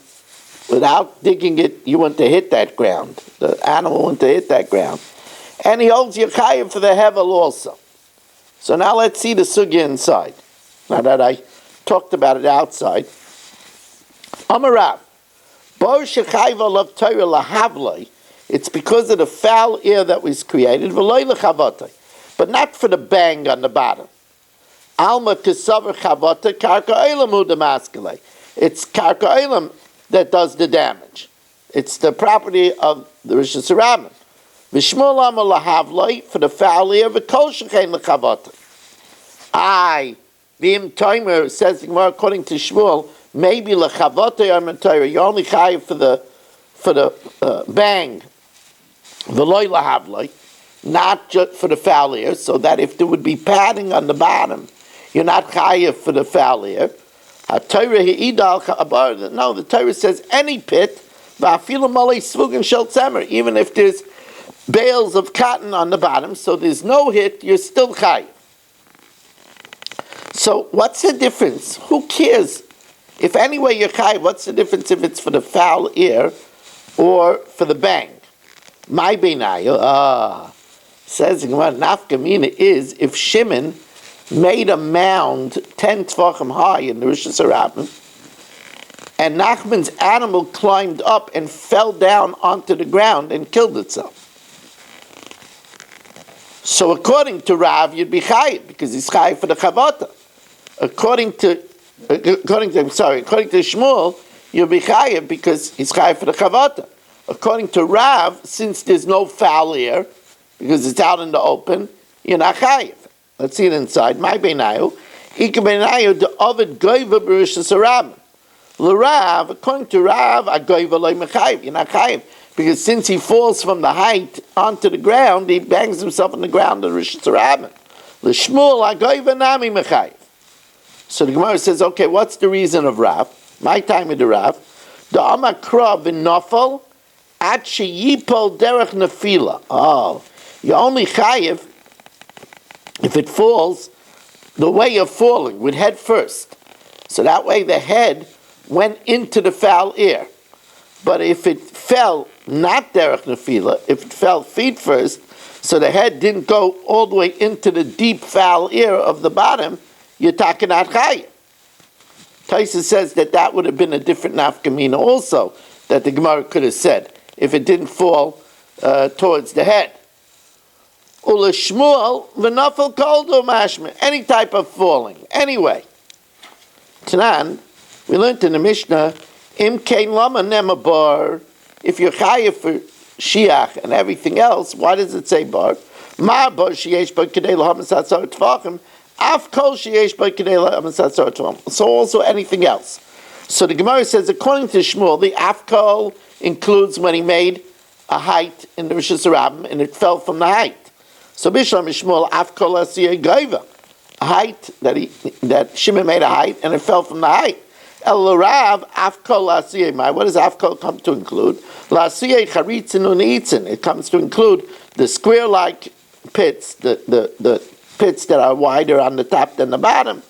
Without digging it, you want to hit that ground. The animal wants to hit that ground. And he holds you chayiv for the hevel also. So now let's see the sugya inside. Now that I talked about it outside. Amarav, Bar shechayiv alav Torah lahavloi. It's because of the foul air that was created, v'loi lechavotoi, but not for the bang on the bottom. Alma kesaver chavotoi karka olam hu demaskele. It's karka olam that does the damage. It's the property of the Rosh Hashanah. V'shmuel amar lahavloi, for the foul air, v'kol shechein lechavotoi. V'im toimer, says the Gemara according to Shmuel, maybe lechavotoi amar Torah, you're only chayiv for for the bang, v'loy lahavloi, not just for the foul ear, so that if there would be padding on the bottom, you're not chayiv for the foul ear. No, the Torah says any pit, even if there's bales of cotton on the bottom, so there's no hit, you're still chayiv. So what's the difference? Who cares? If anyway you're chayiv, what's the difference if it's for the foul ear or for the bang? My beinayu, says nafka mina is if Shimon made a mound 10 tefachim high in the Rosh Hashanah, and Nachman's animal climbed up and fell down onto the ground and killed itself. So according to Rav, you'd be chayiv because he's chayiv for the chavata. According to Shmuel, you'll be chayiv because he's chayiv for the chavata. According to Rav, since there's no foul air, because it's out in the open, you're not chayiv. Let's see it inside. My beinayu, ika beinayu the ovid goyva b'Rosh Hashanah. L'Rav, according to Rav, a goyva loy mechayiv. You're not chayiv because since he falls from the height onto the ground, he bangs himself on the ground of Rosh Hashanah. L'Shmuel a goyva nami mechayiv. So the Gemara says, okay, what's the reason of Rav? My time with the Rav. The Amakra v'nofel at sheyipol derech nefila. Oh, you're only chayiv if it falls the way of falling, with head first. So that way the head went into the foul air. But if it fell not derech nefila, if it fell feet first, so the head didn't go all the way into the deep foul air of the bottom, you're talking out chayiv. Taisa says that would have been a different nafkamina also, that the Gemara could have said, if it didn't fall towards the head. Ula Shmuel v'nafel koldo mashma, any type of falling. Anyway, Tanan, we learned in the Mishnah, im kein lama nema bar, if you're chayiv for shiach and everything else, why does it say bar? Ma bar sheyesh bar kedei lahamasat sar tefachim, af kol sheyesh bar kedei lahamasat sar tefachim. So also anything else. So the Gemara says, according to Shmuel, the af kol includes when he made a height in the Rosh Hashanah and it fell from the height. So Bishlam Shmuel af kol asiyah gaiva, a height that Shimon made a height and it fell from the height. El Rav af kol asiyah. What does af kol come to include? Lasiyah charitzin unitzin. It comes to include the square-like pits, the pits that are wider on the top than the bottom.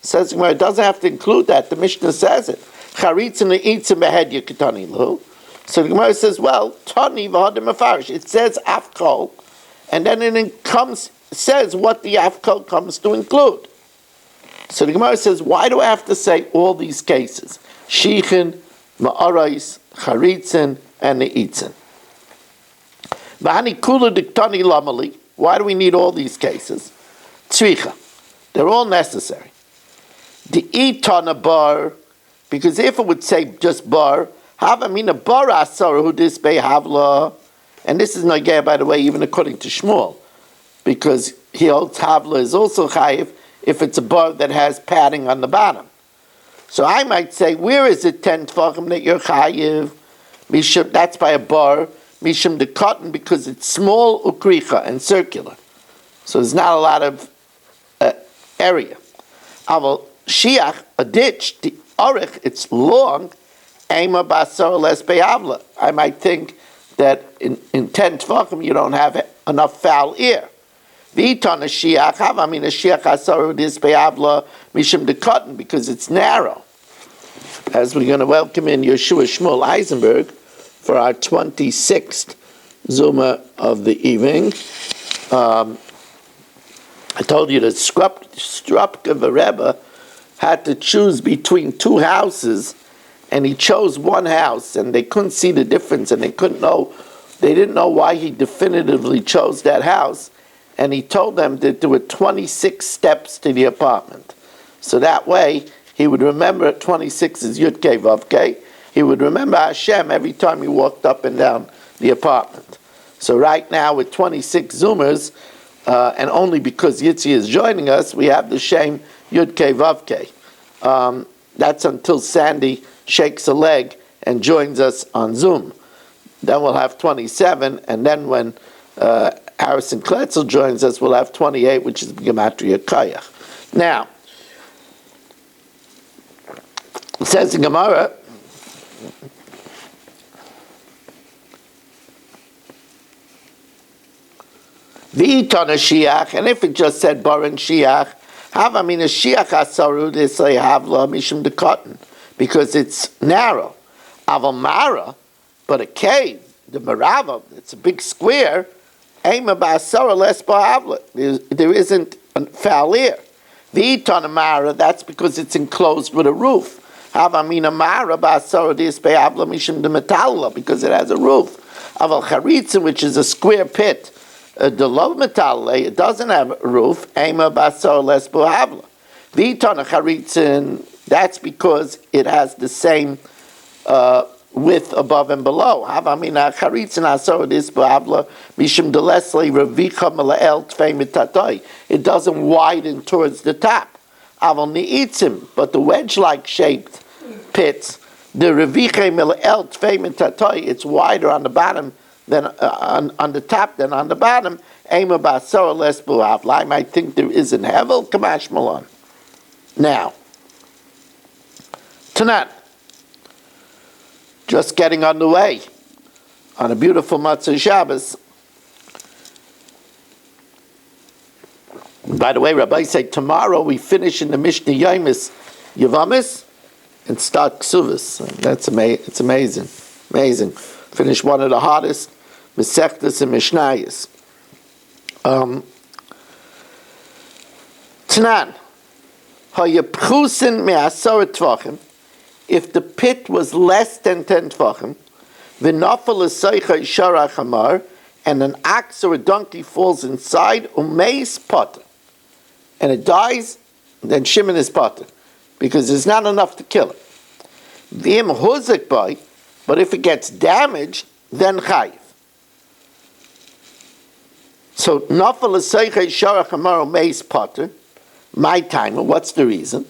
Says well, it doesn't have to include that. The Mishnah says it. Charitzin unitzin behed yekatani lu. So the Gemara says, well, tani v'hadim mafarish. It says af kol. And then it says what the afkol comes to include. So the Gemara says, why do I have to say all these cases? Shichin, Ma'arais, Charitzin, and Ne'itzin. V'hani kula diktani lamali. Why do we need all these cases? Tzricha. They're all necessary. The itana bar, because if it would say just bar, havamina bar asar hu disbei havla. And this is nageh, by the way, even according to Shmuel, because he holds havla is also chayiv if it's a bar that has padding on the bottom. So I might say, where is it 10 tefachim that you're chayiv? Mishum, that's by a bar. Mishum the cotton, because it's small ukricha and circular. So there's not a lot of area. Aval shiach, a ditch, the orich, it's long. Ema basar les be'avla. I might think that in 10 tefachim you don't have enough foul air. V'itan a shiach, I mean a shiach asar is be'avla mishum the cotton, because it's narrow. As we're going to welcome in Yeshua Shmuel Eisenberg for our 26th Zuma of the evening. I told you that Strupka the Rebbe had to choose between two houses, and he chose one house, and they couldn't see the difference, and they didn't know why he definitively chose that house, and he told them that there were 26 steps to the apartment. So that way, he would remember 26 is Yud Kei Vav Kei. He would remember Hashem every time he walked up and down the apartment. So right now, with 26 Zoomers, and only because Yitzi is joining us, we have the Shem Yud Kei Vav Kei. That's until Sandy shakes a leg and joins us on Zoom. then we'll have 27, and then when Harrison Kletzel joins us, we'll have 28, which is Gematria Kayach. Now, it says in Gemara, V'itana shiach, and if it just said baran shiach, hava mina shiach asaru d'isay havla mishum de cotton, because it's narrow. Aval mara, but a cave, the marava, it's a big square. Ema ba'asara less ba'havla. There isn't a foul ear. V'itana mara, that's because it's enclosed with a roof. Hava mina mara ba'asara d'isay havla mishum de metalla, because it has a roof. Aval charitza, which is a square pit, the low metal, it doesn't have a roof. Ema basar les buhavla. V'itana charitzin, that's because it has the same width above and below. Havamina charitzin asar dis buhavla mishum delesli revicha malael tfei mitatoi. It doesn't widen towards the top. Aval ni'itzim, but the wedge-like shaped pits, the revicha malael tfei mitatoi, it's wider on the bottom than on the top than on the bottom. Ema basar les buhavla. I might think there is an hevel kamash malon. Now, tonight, just getting underway on a beautiful Matzah Shabbos. By the way, Rabbi said tomorrow we finish in the Mishnah Yomis Yavamis and start Ksuvas. That's amazing. It's amazing, amazing. Finish one of the hardest Mesechtas and Mishnayos. Tanan, hayapchusin me'asar tvachim. If the pit was less than 10 tvachim, v'nafal esaycha ishara chamar, and an ox or a donkey falls inside, umeis potter, and it dies, then Shimon is potter, because there's not enough to kill it. V'im huzik by, but if it gets damaged, then chayiv. So nafal esaycha ishara chamar umeis potter. My timer, what's the reason?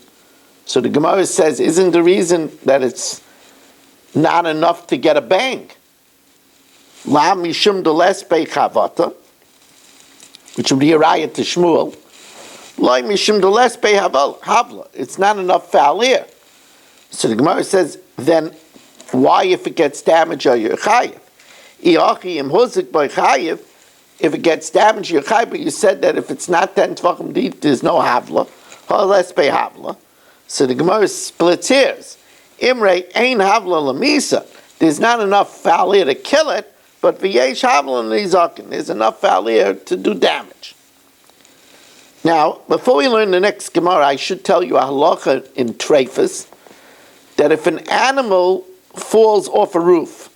So the Gemara says, isn't the reason that it's not enough to get a bang? La mishum deles bei chavata, which would be a riot to Shmuel. La mishum deles bei havla. It's not enough foul air. So the Gemara says, then why, if it gets damaged, are you chayiv? Iachi im huzik by chayiv. If it gets damaged, you're chayiv. But you said that if it's not 10 tvachim deep, there's no havla. Less bei havla. So the Gemara splits hairs. Imre ein havla lamisa. There's not enough foul air to kill it, but v'yesh havla nizakin. There's enough foul air to do damage. Now, before we learn the next Gemara, I should tell you a halacha in Treifus, that if an animal falls off a roof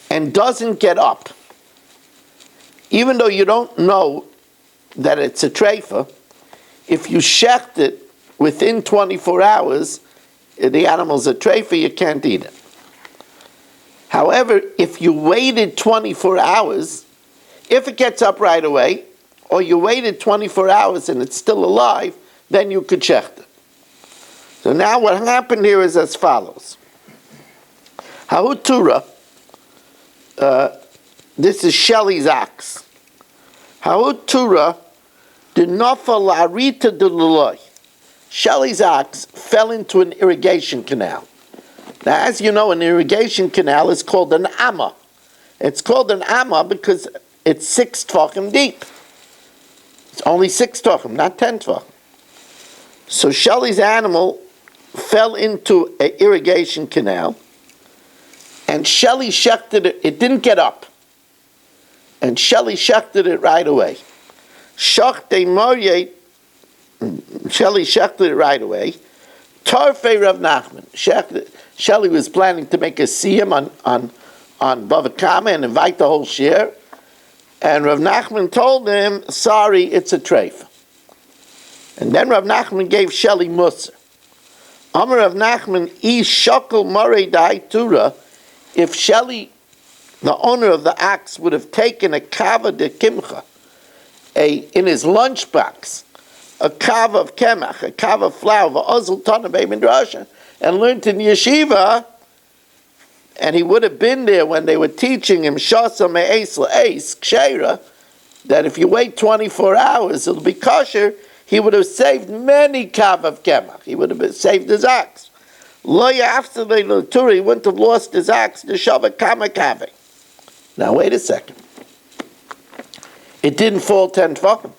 and doesn't get up, even though you don't know that it's a treifa, if you shecht it within 24 hours, the animal's a treifa, you can't eat it. However, if you waited 24 hours, if it gets up right away, or you waited 24 hours and it's still alive, then you could shecht it. So now what happened here is as follows. Hahutura, this is Shelley's ox. Hahutura, the nafal arita de l'loy. Shelley's ox fell into an irrigation canal. Now, as you know, an irrigation canal is called an amma. It's called an amma because it's 6 tvachim deep. It's only 6 tvachim, not 10 tvachim. So Shelley's animal fell into an irrigation canal, and Shelley shechted it. It didn't get up. And Shelley shechted it right away. Shechted Shelley shechted it right away. Tarfei Rav Nachman. Shelley was planning to make a siyum on Bava Kama and invite the whole shir. And Rav Nachman told him, sorry, it's a treif. And then Rav Nachman gave Shelley Musar. Amar Rav Nachman, shakal marei da'aitura, if Shelley, the owner of the ox, would have taken a kava de kimcha, in his lunchbox, a kava of kemach, a kava of flour, and learned in yeshiva, and he would have been there when they were teaching him Shasa Me'es L'Eis Ksheira, that if you wait 24 hours, it'll be kosher, he would have saved many kav of kemach. He would have saved his ox. Lo yafsele l'turi, he wouldn't have lost his ox, the Bava Kama Daf. Now wait a second. It didn't fall 10 tvachim.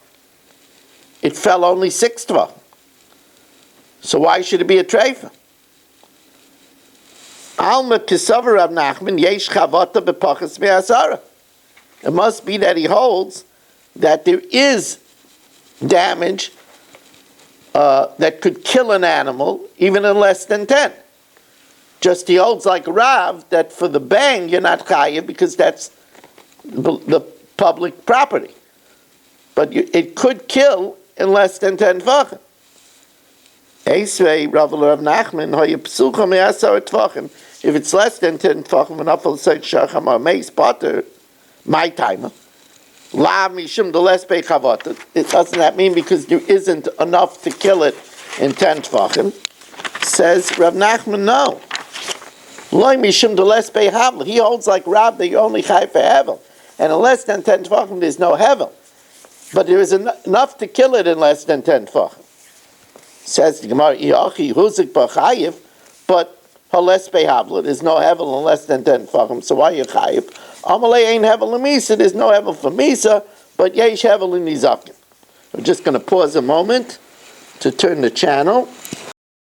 It fell only 6 tvachim. So why should it be a treifa? Alma kisavar Rav Nachman yesh chavata b'pachas me'asara. It must be that he holds that there is damage that could kill an animal even in less than 10. Just he holds like Rav that for the bang you're not chayiv because that's the public property. But it could kill in less than 10 tvachim. Eisvei Rav Nachman hoye psucha me'asar tvachim. If it's less than 10 tvachim, and afal seit shacham or meis potter, my timer. La mishum the less pei chavot. It doesn't that mean because there isn't enough to kill it in 10 tvachim? Says Rav Nachman, no. Loi mishum the less pei havel. He holds like Rav that you only chai for hevel, and in less than 10 tvachim there's no hevel. But there is enough to kill it in less than 10 tvachim. Says the Gemara, Iachi huzik b'chayiv, but hales behavla. There's no hevel in less than 10 tvachim. So why are you chayiv? Amalei ain't hevel in misa. There's no hevel for misa, but yesh hevel in nizakin. We're just going to pause a moment to turn the channel.